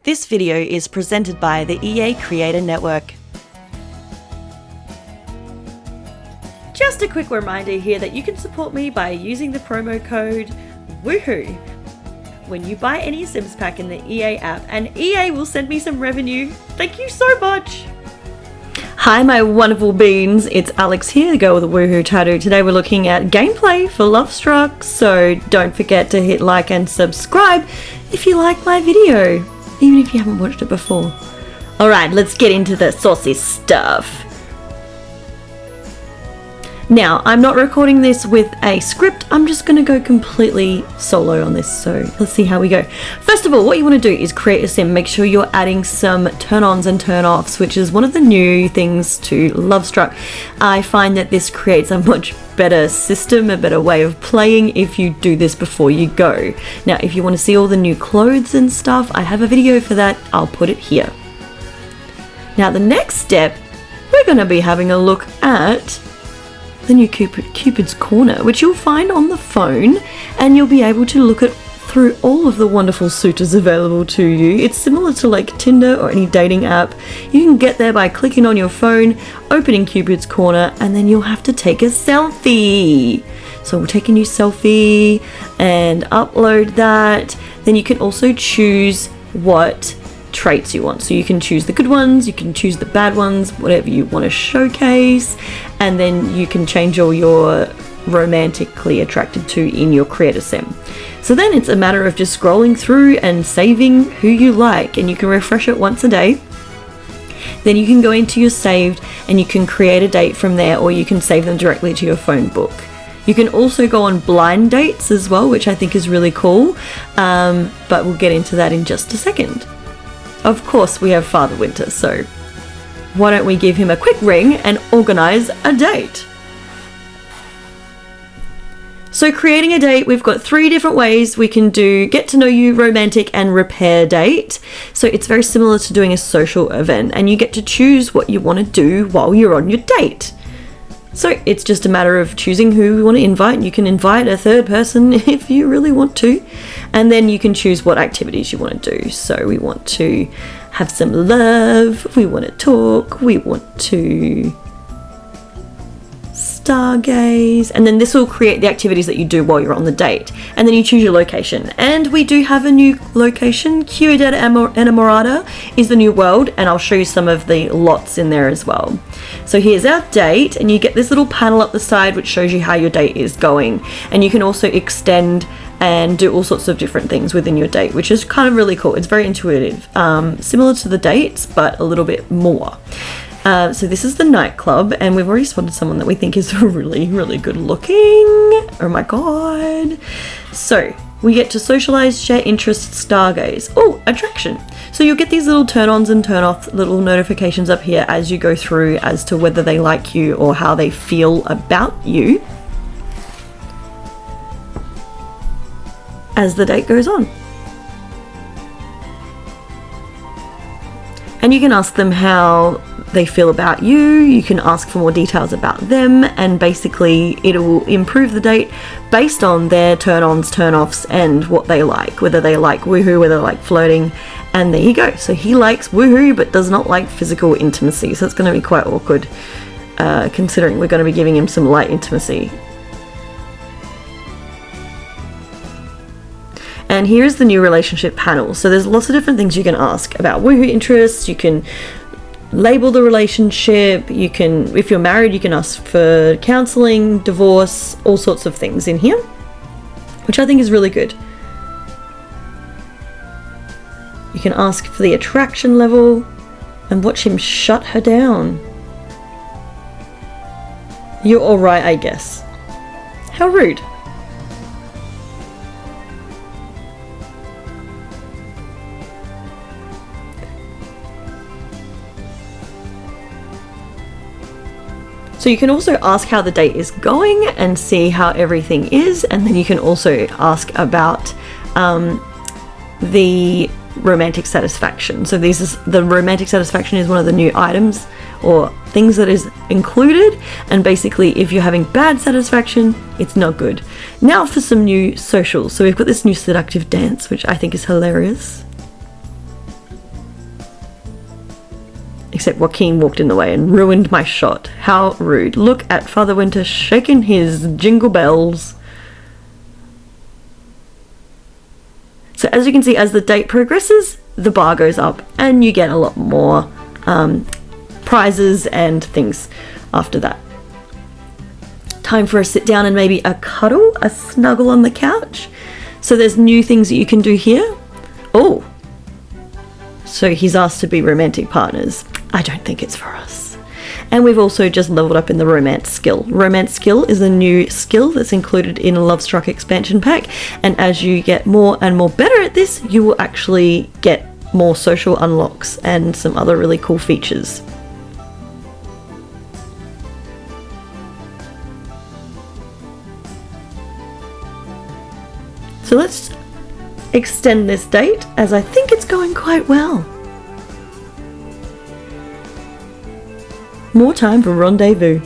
This video is presented by the EA Creator Network. Just a quick reminder here that you can support me by using the promo code WooHoo when you buy any Sims pack in the EA app, and EA will send me some revenue. Thank you so much! Hi my wonderful beans, it's Alex here, the girl with the WoohooTattoo. Today we're looking at gameplay for Lovestruck, so don't forget to hit like and subscribe if you like my video, even if you haven't watched it before. Alright, let's get into the saucy stuff. Now, I'm not recording this with a script, I'm just going to go completely solo on this, so let's see how we go. First of all, what you want to do is create a sim. Make sure you're adding some turn-ons and turn-offs, which is one of the new things to Lovestruck. I find that this creates a much better system, a better way of playing if you do this before you go. Now, if you want to see all the new clothes and stuff, I have a video for that, I'll put it here. Now, the next step, we're going to be having a look at the new Cupid's Corner, which you'll find on the phone, and you'll be able to look at through all of the wonderful suitors available to you. It's similar to like Tinder or any dating app. You can get there by clicking on your phone, opening Cupid's Corner, and then you'll have to take a selfie. So we'll take a new selfie and upload that. Then you can also choose what traits you want, so you can choose the good ones, you can choose the bad ones, whatever you want to showcase, and then you can change all your romantically attracted to in your creator sim. So then it's a matter of just scrolling through and saving who you like, and you can refresh it once a day. Then you can go into your saved and you can create a date from there, or you can save them directly to your phone book. You can also go on blind dates as well, which I think is really cool, but we'll get into that in just a second. Of course, we have Father Winter, so why don't we give him a quick ring and organize a date? So creating a date, we've got 3 different ways we can do get to know you, romantic, and repair date. So it's very similar to doing a social event, and you get to choose what you want to do while you're on your date. So it's just a matter of choosing who you want to invite. You can invite a third person if you really want to, and then you can choose what activities you want to do. So we want to have some love, we want to talk, we want to stargaze, and then this will create the activities that you do while you're on the date, and then you choose your location. And we do have a new location. Ciudad Enamorada is the new world, and I'll show you some of the lots in there as well. So here's our date, and you get this little panel up the side which shows you how your date is going, and you can also extend and do all sorts of different things within your date, which is kind of really cool. It's very intuitive, similar to the dates but a little bit more. So this is the nightclub, and we've already spotted someone that we think is really, really good looking. Oh my god. So we get to socialize, share interests, stargaze. Oh, attraction. So you'll get these little turn-ons and turn-off little notifications up here as you go through as to whether they like you or how they feel about you as the date goes on. And you can ask them how they feel about you, you can ask for more details about them, and basically it will improve the date based on their turn-ons, turn-offs, and what they like, whether they like woohoo, whether they like flirting, and there you go. So he likes woohoo but does not like physical intimacy, so it's going to be quite awkward considering we're going to be giving him some light intimacy. And here's the new relationship panel. So there's lots of different things you can ask about woohoo interests. You can label the relationship. You can, if you're married, you can ask for counseling, divorce, all sorts of things in here, which I think is really good. You can ask for the attraction level and watch him shut her down. You're alright, I guess. How rude. So you can also ask how the date is going and see how everything is, and then you can also ask about the romantic satisfaction. So the romantic satisfaction is one of the new items or things that is included, and basically if you're having bad satisfaction, it's not good. Now for some new socials. So we've got this new seductive dance, which I think is hilarious. Except Joaquin walked in the way and ruined my shot. How rude. Look at Father Winter shaking his jingle bells. So as you can see, as the date progresses, the bar goes up and you get a lot more prizes and things after that. Time for a sit down and maybe a cuddle, a snuggle on the couch. So there's new things that you can do here. Oh, so he's asked to be romantic partners. I don't think it's for us. And we've also just leveled up in the romance skill. Romance skill is a new skill that's included in a Lovestruck expansion pack. And as you get more and more better at this, you will actually get more social unlocks and some other really cool features. So let's extend this date, as I think it's going quite well. More time for rendezvous.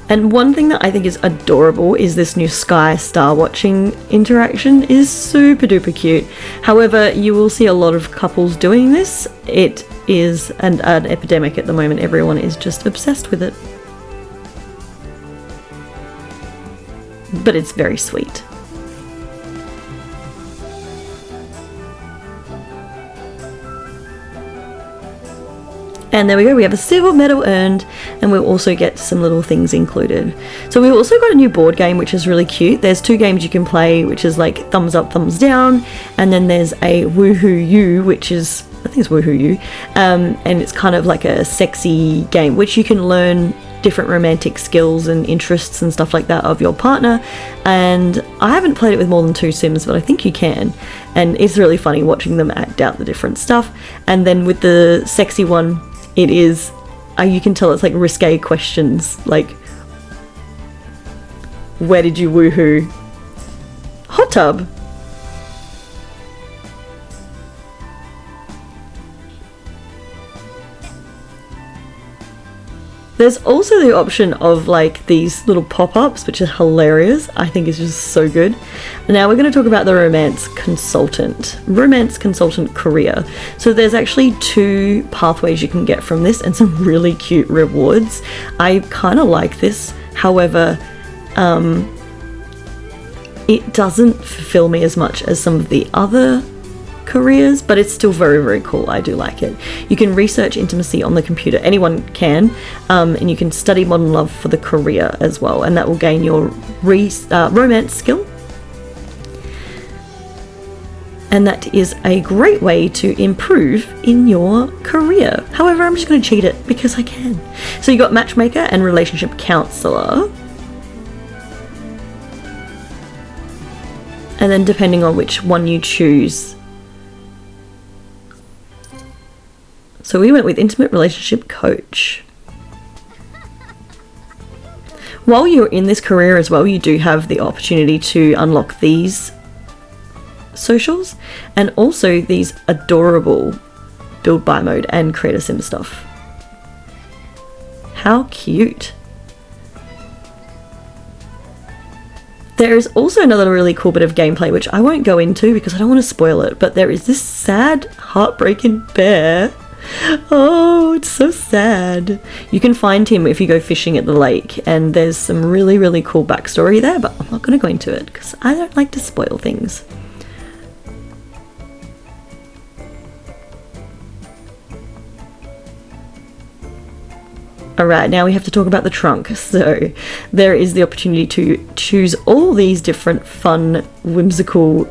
And one thing that I think is adorable is this new sky star watching interaction is super duper cute. However, you will see a lot of couples doing this. It is an epidemic at the moment. Everyone is just obsessed with it. But it's very sweet. And there we go, we have a silver medal earned, and we'll also get some little things included. So we've also got a new board game, which is really cute. There's 2 games you can play, which is like thumbs up, thumbs down, and then there's a Woohoo You, which is, I think it's Woohoo You, and it's kind of like a sexy game, which you can learn different romantic skills and interests and stuff like that of your partner. And I haven't played it with more than 2 Sims, but I think you can, and it's really funny watching them act out the different stuff. And then with the sexy one, it is, you can tell it's like risque questions, like, where did you woohoo? Hot tub. There's also the option of like these little pop-ups, which are hilarious. I think it's just so good. Now we're going to talk about the romance consultant career. So there's actually 2 pathways you can get from this and some really cute rewards. I kind of like this. However, it doesn't fulfill me as much as some of the other careers, but it's still very, very cool. I do like it. You can research intimacy on the computer. Anyone can, and you can study modern love for the career as well, and that will gain your romance skill. And that is a great way to improve in your career. However, I'm just going to cheat it because I can. So you got matchmaker and relationship counselor. And then depending on which one you choose. So we went with intimate relationship coach. While you're in this career as well, you do have the opportunity to unlock these socials and also these adorable build buy mode and create a sim stuff. How cute. There is also another really cool bit of gameplay which I won't go into because I don't want to spoil it, but there is this sad, heartbreaking bear. Oh, it's so sad. You can find him if you go fishing at the lake, and there's some really, really cool backstory there, but I'm not going to go into it because I don't like to spoil things. Alright, now we have to talk about the trunk. So there is the opportunity to choose all these different fun, whimsical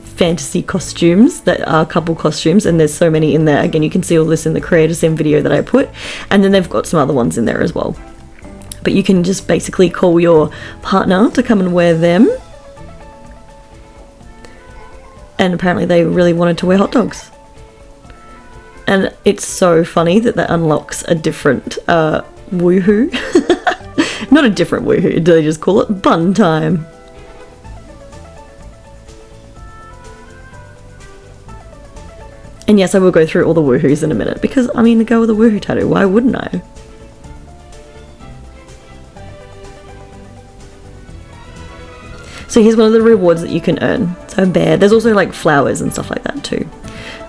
fantasy costumes that are couple costumes, and there's so many in there. Again, you can see all this in the Creator Sim video that I put, and then they've got some other ones in there as well. But you can just basically call your partner to come and wear them. And apparently they really wanted to wear hot dogs. And it's so funny that that unlocks a different woohoo. Not a different woohoo, they just call it bun time. And yes, I will go through all the woohoos in a minute because, I mean, the girl with a woohoo tattoo, why wouldn't I? So here's one of the rewards that you can earn. So a bear. There's also like flowers and stuff like that too.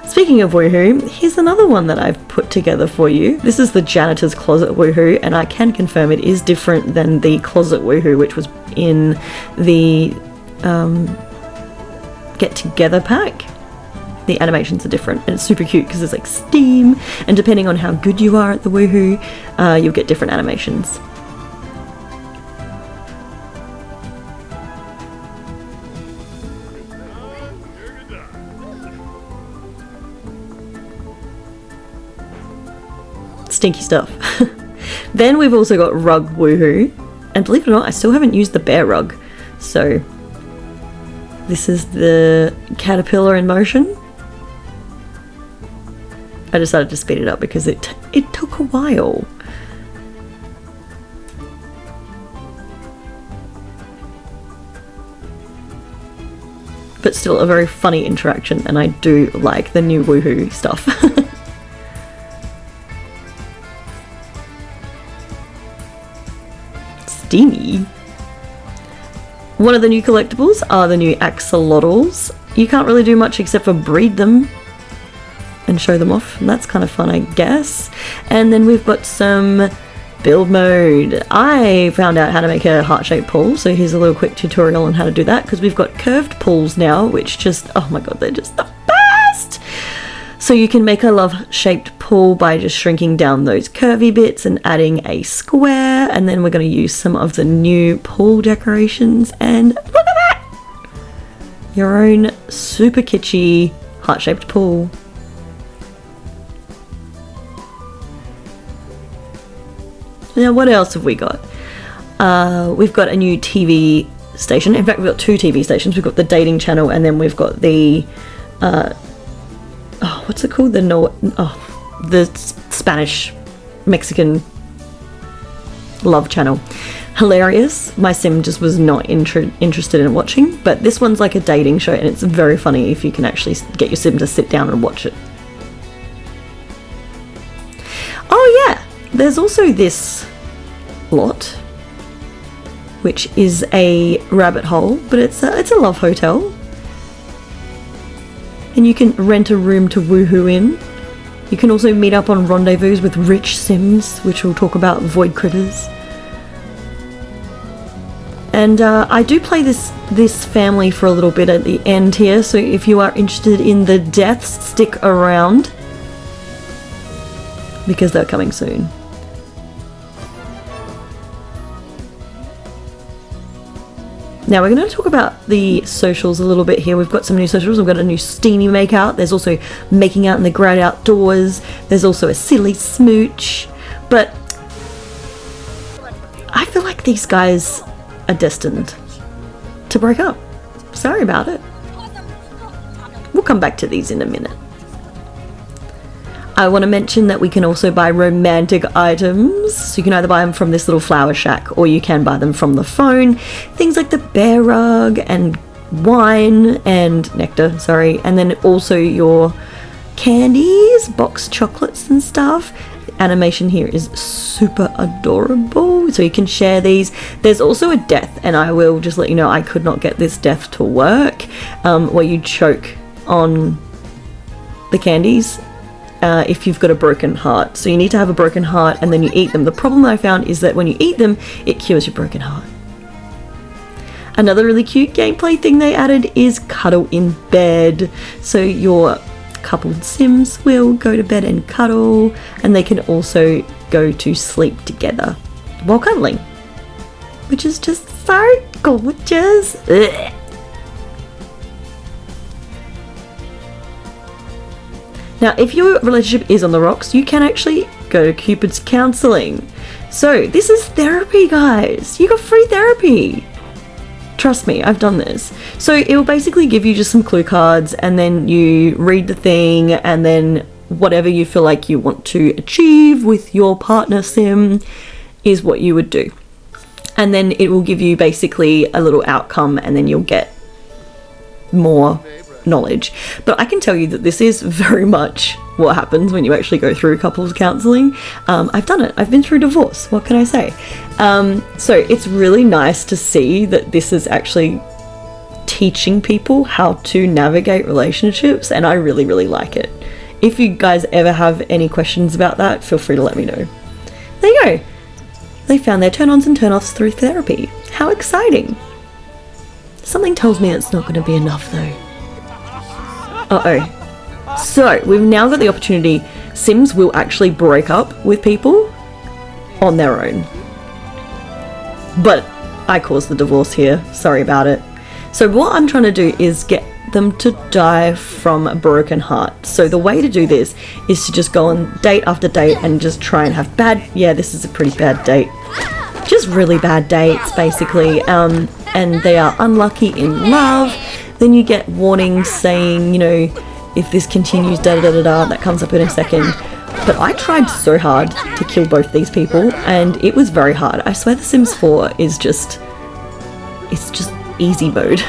Speaking of Woohoo, here's another one that I've put together for you. This is the janitor's closet Woohoo, and I can confirm it is different than the closet Woohoo, which was in the get together pack. The animations are different, and it's super cute because there's like steam, and depending on how good you are at the Woohoo, you'll get different animations. Stinky stuff. Then we've also got rug Woohoo, and believe it or not, I still haven't used the bear rug. So this is the caterpillar in motion. I decided to speed it up because it took a while. But still a very funny interaction, and I do like the new Woohoo stuff. Steamy. One of the new collectibles are the new axolotls. You can't really do much except for breed them and show them off, and that's kind of fun, I guess. And then we've got some build mode. I found out how to make a heart-shaped pool, so here's a little quick tutorial on how to do that, because we've got curved pools now, which just, oh my god, they're just the best! So you can make a love-shaped pool by just shrinking down those curvy bits and adding a square, and then we're going to use some of the new pool decorations, and look at that! Your own super kitschy heart-shaped pool. Now what else have we got? We've got a new TV station. In fact, we've got two TV stations. We've got the dating channel, and then we've got the what's it called? The Spanish Mexican love channel. Hilarious. My sim just was not interested in watching, but this one's like a dating show, and it's very funny if you can actually get your sim to sit down and watch it. Oh yeah, there's also this lot, which is a rabbit hole, but it's a love hotel, and you can rent a room to woohoo in. You can also meet up on rendezvous with rich sims, which we'll talk about, void critters. And I do play this family for a little bit at the end here, so if you are interested in the deaths, stick around, because they're coming soon. Now we're going to talk about the socials a little bit here. We've got some new socials. We've got a new steamy makeout. There's also making out in the great outdoors. There's also a silly smooch. But I feel like these guys are destined to break up. Sorry about it. We'll come back to these in a minute. I want to mention that we can also buy romantic items. So you can either buy them from this little flower shack, or you can buy them from the phone. Things like the bear rug and wine and nectar, sorry. And then also your candies, box chocolates and stuff. The animation here is super adorable. So you can share these. There's also a death, and I will just let you know I could not get this death to work, where you choke on the candies. If you've got a broken heart. So you need to have a broken heart and then you eat them. The problem I found is that when you eat them, it cures your broken heart. Another really cute gameplay thing they added is cuddle in bed. So your coupled sims will go to bed and cuddle, and they can also go to sleep together while cuddling, which is just so gorgeous. Ugh. Now, if your relationship is on the rocks, you can actually go to Cupid's counseling. So this is therapy, guys. You got free therapy. Trust me, I've done this. So it will basically give you just some clue cards, and then you read the thing, and then whatever you feel like you want to achieve with your partner sim is what you would do. And then it will give you basically a little outcome, and then you'll get more knowledge. But I can tell you that this is very much what happens when you actually go through couples counseling. I've done it. I've been through divorce. What can I say? So it's really nice to see that this is actually teaching people how to navigate relationships, and I really, really like it. if you guys ever have any questions about that, feel free to let me know. There you go. They found their turn-ons and turn-offs through therapy. How exciting. Something tells me it's not going to be enough though. Uh-oh. So, we've now got the opportunity. Sims will actually break up with people on their own. But I caused the divorce here. Sorry about it. So what I'm trying to do is get them to die from a broken heart. So the way to do this is to just go on date after date and just try and have yeah, this is a pretty bad date. Just really bad dates, basically. And they are unlucky in love. Then you get warnings saying, you know, if this continues, da-da-da-da-da, that comes up in a second. But I tried so hard to kill both these people, and it was very hard. I swear The Sims 4 is just... it's just easy mode.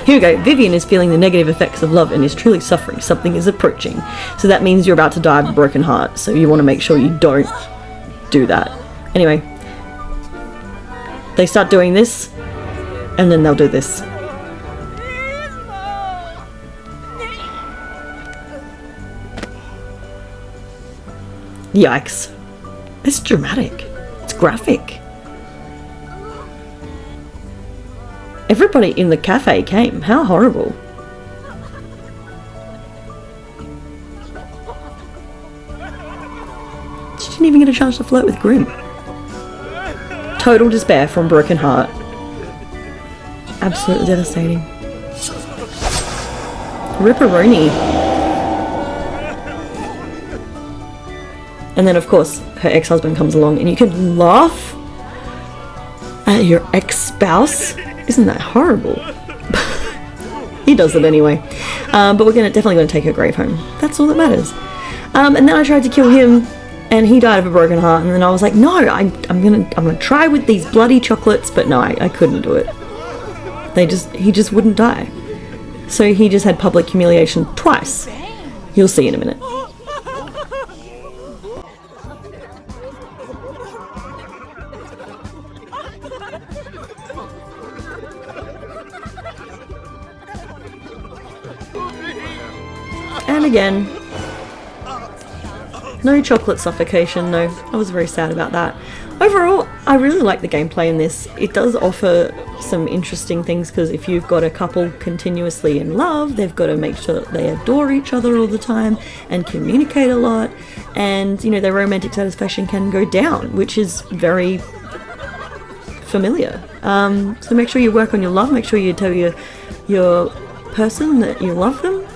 Here we go. Vivian is feeling the negative effects of love and is truly suffering. Something is approaching. So that means you're about to die of a broken heart. So you want to make sure you don't do that. Anyway. They start doing this, and then they'll do this. Yikes. It's dramatic. It's graphic. Everybody in the cafe came. How horrible. She didn't even get a chance to flirt with Grim. Total despair from broken heart. Absolutely devastating. Ripperoni. And then of course her ex-husband comes along and you can laugh at your ex-spouse. Isn't that horrible? He does it anyway. But we're definitely going to take her grave home. That's all that matters. And then I tried to kill him and he died of a broken heart, and then I was like, no, I'm gonna try with these bloody chocolates, but no, I couldn't do it. He just wouldn't die. So he just had public humiliation twice. You'll see in a minute. And again, no chocolate suffocation, no. I was very sad about that. Overall, I really like the gameplay in this. It does offer some interesting things, because if you've got a couple continuously in love, they've got to make sure that they adore each other all the time and communicate a lot, and you know, their romantic satisfaction can go down, which is very familiar. So make sure you work on your love, make sure you tell your person that you love them,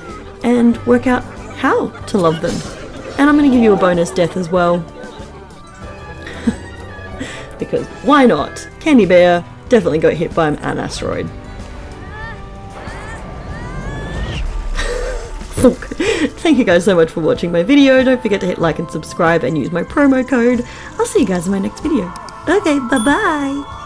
and work out how to love them. And I'm going to give you a bonus death as well. Because why not? Candy Bear definitely got hit by an asteroid. Thank you guys so much for watching my video. Don't forget to hit like and subscribe and use my promo code. I'll see you guys in my next video. Okay, bye bye!